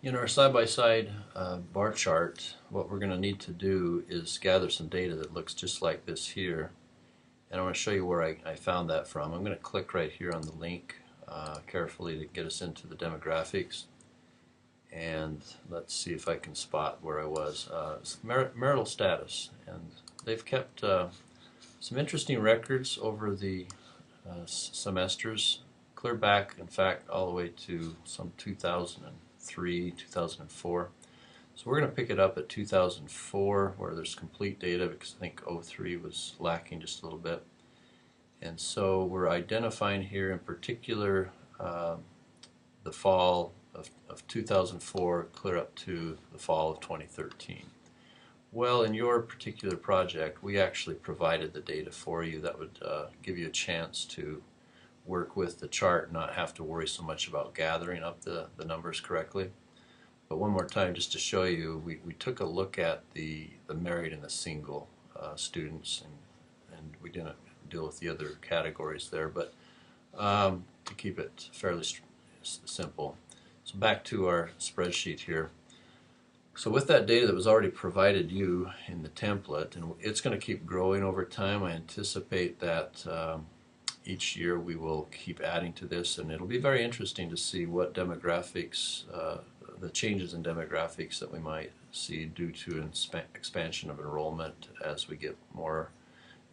In our side-by-side bar chart, what we're going to need to do is gather some data that looks just like this here. And I want to show you where I found that from. I'm going to click right here on the link carefully to get us into the demographics. And let's see if I can spot where I was. Marital status. And they've kept some interesting records over the semesters, clear back, in fact, all the way to some 2003, 2004. So we're going to pick it up at 2004 where there's complete data because I think '03 was lacking just a little bit. And so we're identifying here in particular the fall of 2004 clear up to the fall of 2013. Well, in your particular project, we actually provided the data for you that would give you a chance to work with the chart and not have to worry so much about gathering up the numbers correctly. But one more time, just to show you, we took a look at the married and the single students, and we didn't deal with the other categories there, but to keep it fairly simple. So back to our spreadsheet here. So with that data that was already provided you in the template, and it's going to keep growing over time, I anticipate that each year we will keep adding to this, and it'll be very interesting to see what demographics, the changes in demographics that we might see due to expansion of enrollment as we get more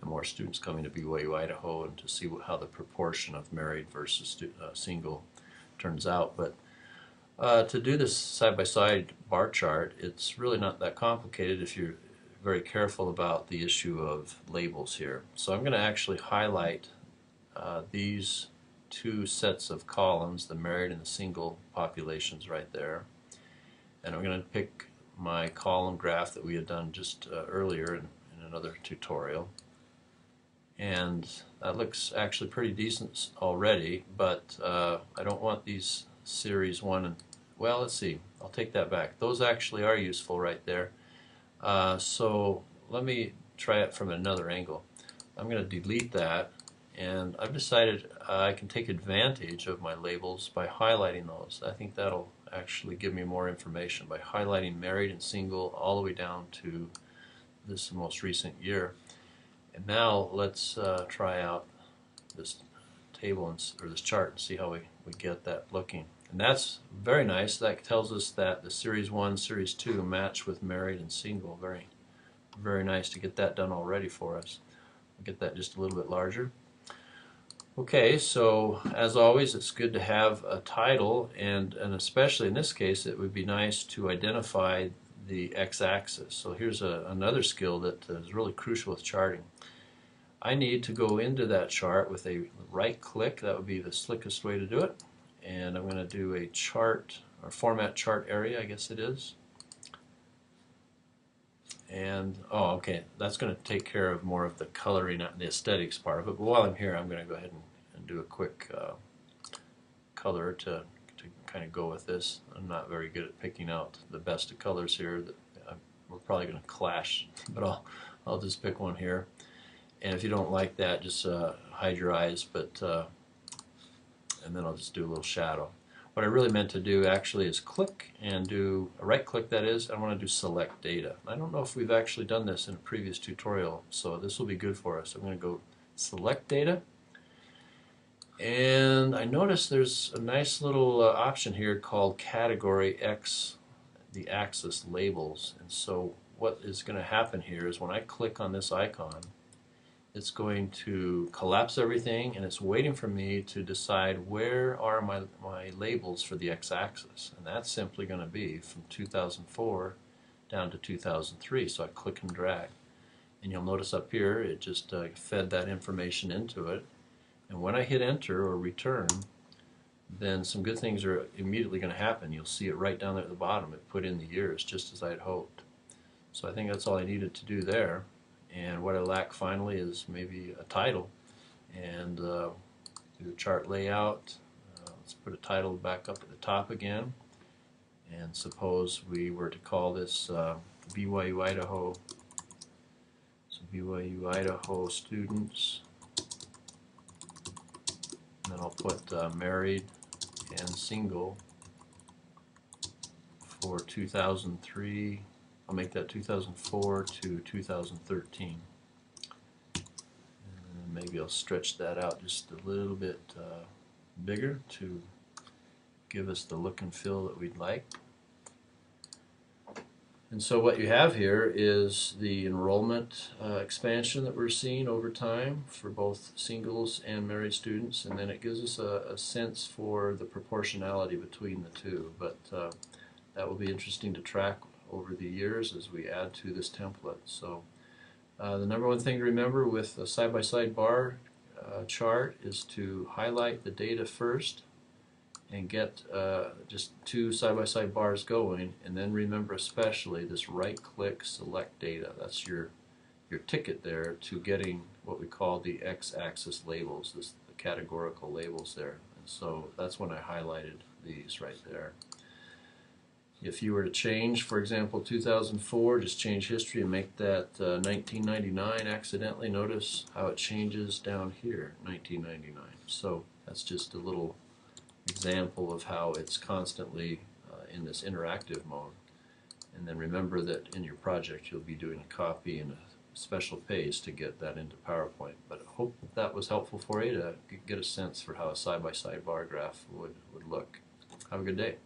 and more students coming to BYU Idaho, and to see how the proportion of married versus single turns out. But to do this side-by-side bar chart, it's really not that complicated if you're very careful about the issue of labels here. So I'm going to actually highlight these two sets of columns, the married and the single populations right there. And I'm going to pick my column graph that we had done just earlier in another tutorial. And that looks actually pretty decent already, but I don't want these series 1 and, well, let's see, I'll take that back. Those actually are useful right there. So let me try it from another angle. I'm going to delete that, and I've decided I can take advantage of my labels by highlighting those. I think that'll actually give me more information by highlighting married and single all the way down to this most recent year. And now let's try out this table or this chart and see how we get that looking. And that's very nice. That tells us that the Series 1, Series 2 match with married and single. Very, very nice to get that done already for us. I'll get that just a little bit larger. Okay, so as always, it's good to have a title, and especially in this case, it would be nice to identify the x-axis. So here's another skill that is really crucial with charting. I need to go into that chart with a right click. That would be the slickest way to do it. And I'm going to do a chart, or format chart area, I guess it is. And, oh, okay, that's going to take care of more of the coloring, the aesthetics part of it. But while I'm here, I'm going to go ahead and do a quick color to kind of go with this. I'm not very good at picking out the best of colors here. We're probably going to clash, but I'll just pick one here. And if you don't like that, just hide your eyes, and then I'll just do a little shadow. What I really meant to do actually is click and do a right click, that is. I want to do select data. I don't know if we've actually done this in a previous tutorial, so this will be good for us. I'm going to go select data, and I notice there's a nice little option here called category X, the axis labels. And so what is going to happen here is when I click on this icon, it's going to collapse everything, and it's waiting for me to decide where are my labels for the x-axis, and that's simply going to be from 2004 down to 2003. So I click and drag, and you'll notice up here it just fed that information into it, and when I hit enter or return, then some good things are immediately going to happen. You'll see it right down there at the bottom. It put in the years just as I had hoped. So I think that's all I needed to do there. And what I lack finally is maybe a title, and do a chart layout. Let's put a title back up at the top again, and suppose we were to call this BYU Idaho. So BYU Idaho students, and then I'll put married and single for 2003. I'll make that 2004 to 2013. And maybe I'll stretch that out just a little bit bigger to give us the look and feel that we'd like. And so what you have here is the enrollment expansion that we're seeing over time for both singles and married students, and then it gives us a sense for the proportionality between the two. But that will be interesting to track over the years as we add to this template. So the number one thing to remember with a side-by-side bar chart is to highlight the data first and get just two side-by-side bars going, and then remember especially this right-click select data. That's your ticket there to getting what we call the x-axis labels, the categorical labels there. And so that's when I highlighted these right there. If you were to change, for example, 2004, just change history and make that 1999 accidentally, notice how it changes down here, 1999. So that's just a little example of how it's constantly in this interactive mode. And then remember that in your project you'll be doing a copy and a special page to get that into PowerPoint. But I hope that was helpful for you to get a sense for how a side-by-side bar graph would look. Have a good day.